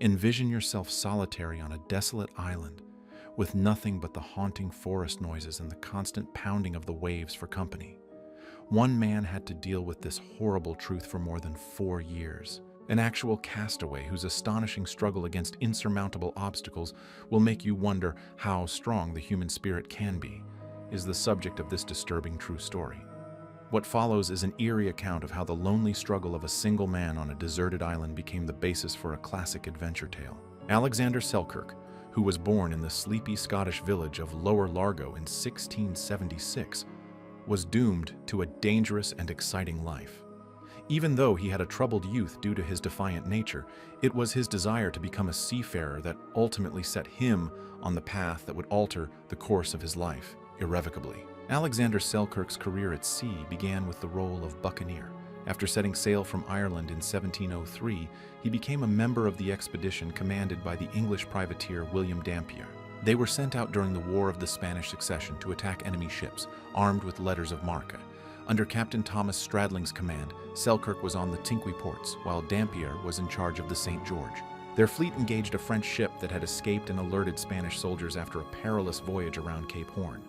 Envision yourself solitary on a desolate island, with nothing but the haunting forest noises and the constant pounding of the waves for company. One man had to deal with this horrible truth for more than 4 years. An actual castaway whose astonishing struggle against insurmountable obstacles will make you wonder how strong the human spirit can be, is the subject of this disturbing true story. What follows is an eerie account of how the lonely struggle of a single man on a deserted island became the basis for a classic adventure tale. Alexander Selkirk, who was born in the sleepy Scottish village of Lower Largo in 1676, was doomed to a dangerous and exciting life. Even though he had a troubled youth due to his defiant nature, it was his desire to become a seafarer that ultimately set him on the path that would alter the course of his life irrevocably. Alexander Selkirk's career at sea began with the role of buccaneer. After setting sail from Ireland in 1703, he became a member of the expedition commanded by the English privateer William Dampier. They were sent out during the War of the Spanish Succession to attack enemy ships, armed with letters of marque. Under Captain Thomas Stradling's command, Selkirk was on the Tinque ports, while Dampier was in charge of the St. George. Their fleet engaged a French ship that had escaped and alerted Spanish soldiers after a perilous voyage around Cape Horn.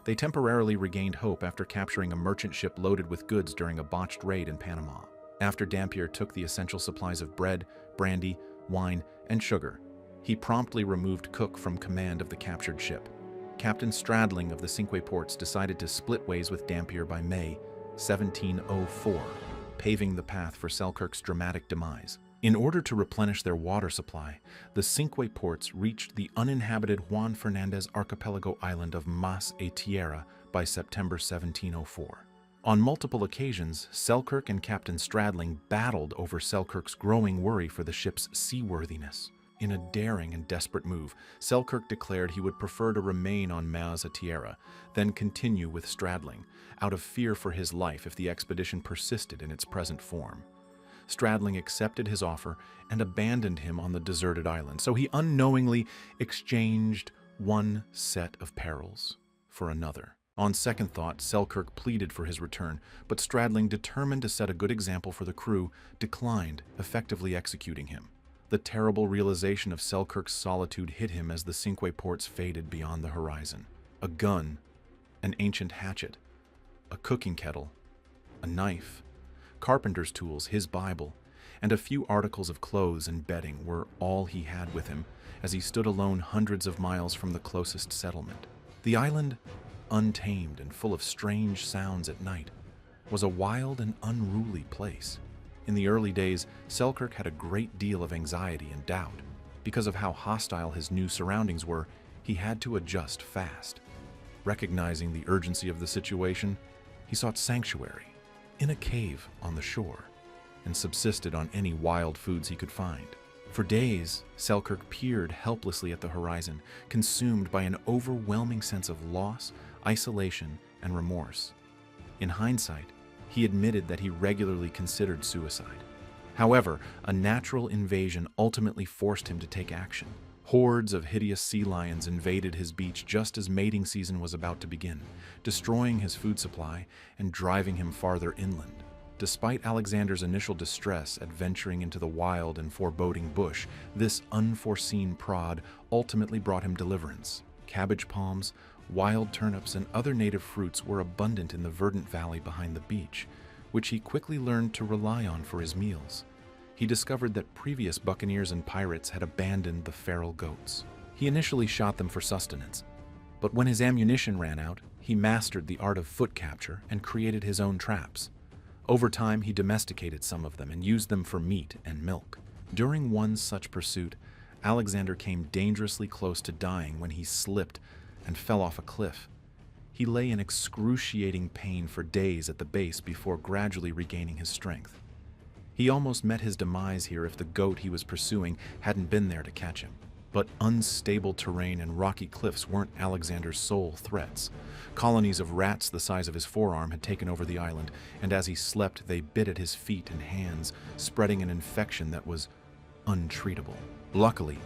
They temporarily regained hope after capturing a merchant ship loaded with goods during a botched raid in Panama. After Dampier took the essential supplies of bread, brandy, wine, and sugar, he promptly removed Cook from command of the captured ship. Captain Stradling of the Cinque Ports decided to split ways with Dampier by May 1704, paving the path for Selkirk's dramatic demise. In order to replenish their water supply, the Cinque Ports reached the uninhabited Juan Fernandez archipelago island of Mas e Tierra by September 1704. On multiple occasions, Selkirk and Captain Stradling battled over Selkirk's growing worry for the ship's seaworthiness. In a daring and desperate move, Selkirk declared he would prefer to remain on Mas e Tierra, then continue with Stradling, out of fear for his life if the expedition persisted in its present form. Stradling accepted his offer and abandoned him on the deserted island, so he unknowingly exchanged one set of perils for another. On second thought, Selkirk pleaded for his return, but Stradling, determined to set a good example for the crew, declined, effectively executing him. The terrible realization of Selkirk's solitude hit him as the Cinque Ports faded beyond the horizon. A gun, an ancient hatchet, a cooking kettle, a knife, carpenter's tools, his Bible, and a few articles of clothes and bedding were all he had with him as he stood alone hundreds of miles from the closest settlement. The island, untamed and full of strange sounds at night, was a wild and unruly place. In the early days, Selkirk had a great deal of anxiety and doubt. Because of how hostile his new surroundings were, he had to adjust fast. Recognizing the urgency of the situation, he sought sanctuary in a cave on the shore and subsisted on any wild foods he could find. For days, Selkirk peered helplessly at the horizon, consumed by an overwhelming sense of loss, isolation, and remorse. In hindsight, he admitted that he regularly considered suicide. However, a natural invasion ultimately forced him to take action. Hordes of hideous sea lions invaded his beach just as mating season was about to begin, destroying his food supply and driving him farther inland. Despite Alexander's initial distress at venturing into the wild and foreboding bush, this unforeseen prod ultimately brought him deliverance. Cabbage palms, wild turnips, and other native fruits were abundant in the verdant valley behind the beach, which he quickly learned to rely on for his meals. He discovered that previous buccaneers and pirates had abandoned the feral goats. He initially shot them for sustenance, but when his ammunition ran out, he mastered the art of foot capture and created his own traps. Over time, he domesticated some of them and used them for meat and milk. During one such pursuit, Alexander came dangerously close to dying when he slipped and fell off a cliff. He lay in excruciating pain for days at the base before gradually regaining his strength. He almost met his demise here if the goat he was pursuing hadn't been there to catch him. But unstable terrain and rocky cliffs weren't Alexander's sole threats. Colonies of rats the size of his forearm had taken over the island, and as he slept, they bit at his feet and hands, spreading an infection that was untreatable. Luckily,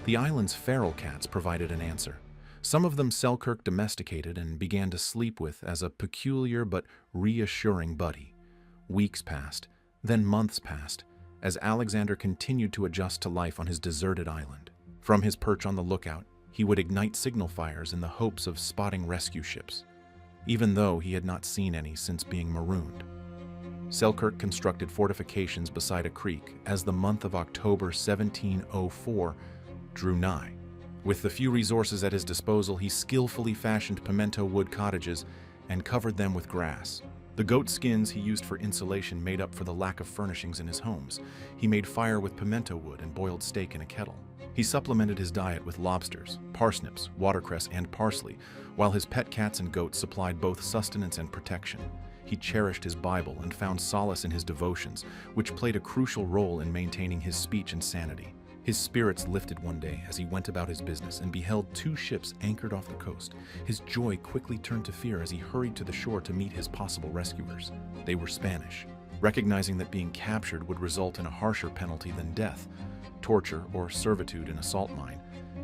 the island's feral cats provided an answer. Some of them Selkirk domesticated and began to sleep with as a peculiar but reassuring buddy. Weeks passed, then months passed, as Alexander continued to adjust to life on his deserted island. From his perch on the lookout, he would ignite signal fires in the hopes of spotting rescue ships, even though he had not seen any since being marooned. Selkirk constructed fortifications beside a creek as the month of October 1704 drew nigh. With the few resources at his disposal, he skillfully fashioned pimento wood cottages and covered them with grass. The goat skins he used for insulation made up for the lack of furnishings in his homes. He made fire with pimento wood and boiled steak in a kettle. He supplemented his diet with lobsters, parsnips, watercress, and parsley, while his pet cats and goats supplied both sustenance and protection. He cherished his Bible and found solace in his devotions, which played a crucial role in maintaining his speech and sanity. His spirits lifted one day as he went about his business and beheld two ships anchored off the coast. His joy quickly turned to fear as he hurried to the shore to meet his possible rescuers. They were Spanish. Recognizing that being captured would result in a harsher penalty than death, torture, or servitude in a salt mine,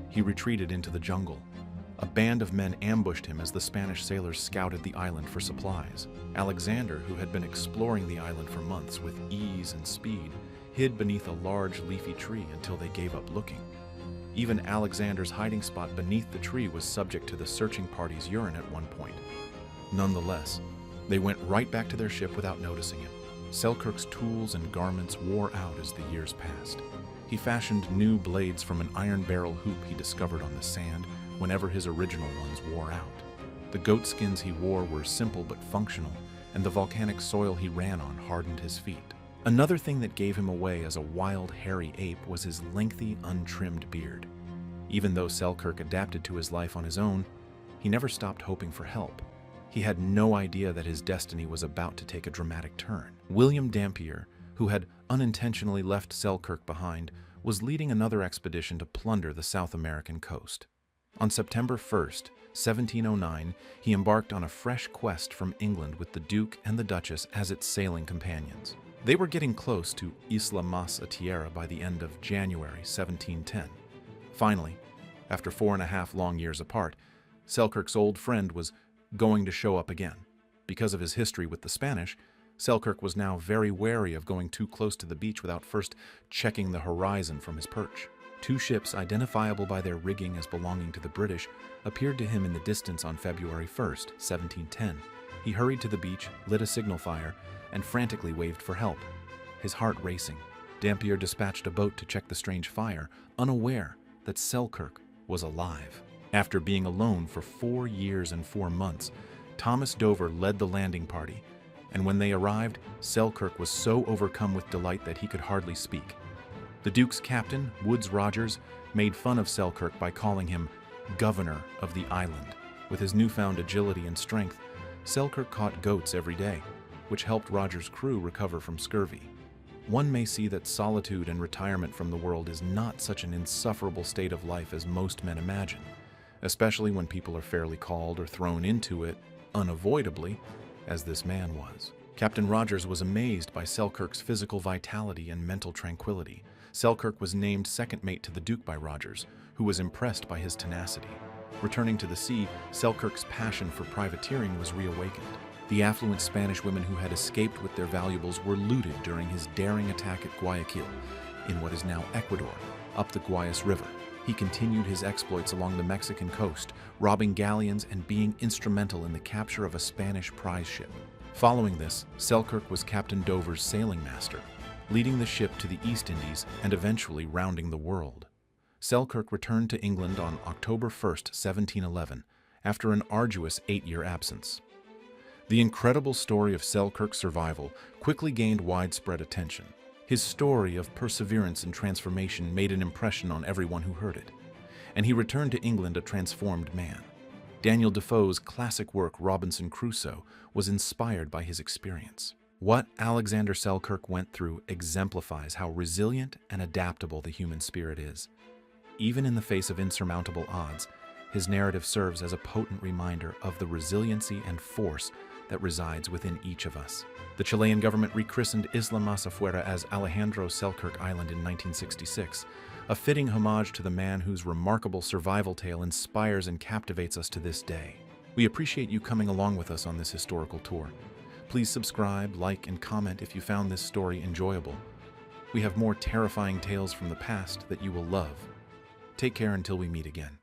he retreated into the jungle. A band of men ambushed him as the Spanish sailors scouted the island for supplies. Alexander, who had been exploring the island for months with ease and speed, hid beneath a large leafy tree until they gave up looking. Even Alexander's hiding spot beneath the tree was subject to the searching party's urine at one point. Nonetheless, they went right back to their ship without noticing him. Selkirk's tools and garments wore out as the years passed. He fashioned new blades from an iron barrel hoop he discovered on the sand whenever his original ones wore out. The goat skins he wore were simple but functional, and the volcanic soil he ran on hardened his feet. Another thing that gave him away as a wild, hairy ape was his lengthy, untrimmed beard. Even though Selkirk adapted to his life on his own, he never stopped hoping for help. He had no idea that his destiny was about to take a dramatic turn. William Dampier, who had unintentionally left Selkirk behind, was leading another expedition to plunder the South American coast. On September 1st, 1709, he embarked on a fresh quest from England with the Duke and the Duchess as its sailing companions. They were getting close to Isla Mas a Tierra by the end of January 1710. Finally, after 4.5 long years apart, Selkirk's old friend was going to show up again. Because of his history with the Spanish, Selkirk was now very wary of going too close to the beach without first checking the horizon from his perch. Two ships, identifiable by their rigging as belonging to the British, appeared to him in the distance on February 1st, 1710. He hurried to the beach, lit a signal fire, and frantically waved for help. His heart racing, Dampier dispatched a boat to check the strange fire, unaware that Selkirk was alive. After being alone for 4 years and 4 months, Thomas Dover led the landing party, and when they arrived, Selkirk was so overcome with delight that he could hardly speak. The Duke's captain, Woodes Rogers, made fun of Selkirk by calling him Governor of the Island. With his newfound agility and strength, Selkirk caught goats every day, which helped Rogers' crew recover from scurvy. One may see that solitude and retirement from the world is not such an insufferable state of life as most men imagine, especially when people are fairly called or thrown into it unavoidably, as this man was. Captain Rogers was amazed by Selkirk's physical vitality and mental tranquility. Selkirk was named second mate to the Duke by Rogers, who was impressed by his tenacity. Returning to the sea, Selkirk's passion for privateering was reawakened. The affluent Spanish women who had escaped with their valuables were looted during his daring attack at Guayaquil, in what is now Ecuador, up the Guayas River. He continued his exploits along the Mexican coast, robbing galleons and being instrumental in the capture of a Spanish prize ship. Following this, Selkirk was Captain Dover's sailing master, leading the ship to the East Indies and eventually rounding the world. Selkirk returned to England on October 1st, 1711, after an arduous 8-year absence. The incredible story of Selkirk's survival quickly gained widespread attention. His story of perseverance and transformation made an impression on everyone who heard it, and he returned to England a transformed man. Daniel Defoe's classic work Robinson Crusoe was inspired by his experience. What Alexander Selkirk went through exemplifies how resilient and adaptable the human spirit is. Even in the face of insurmountable odds, his narrative serves as a potent reminder of the resiliency and force that resides within each of us. The Chilean government rechristened Isla Masafuera as Alejandro Selkirk Island in 1966, a fitting homage to the man whose remarkable survival tale inspires and captivates us to this day. We appreciate you coming along with us on this historical tour. Please subscribe, like, and comment if you found this story enjoyable. We have more terrifying tales from the past that you will love. Take care until we meet again.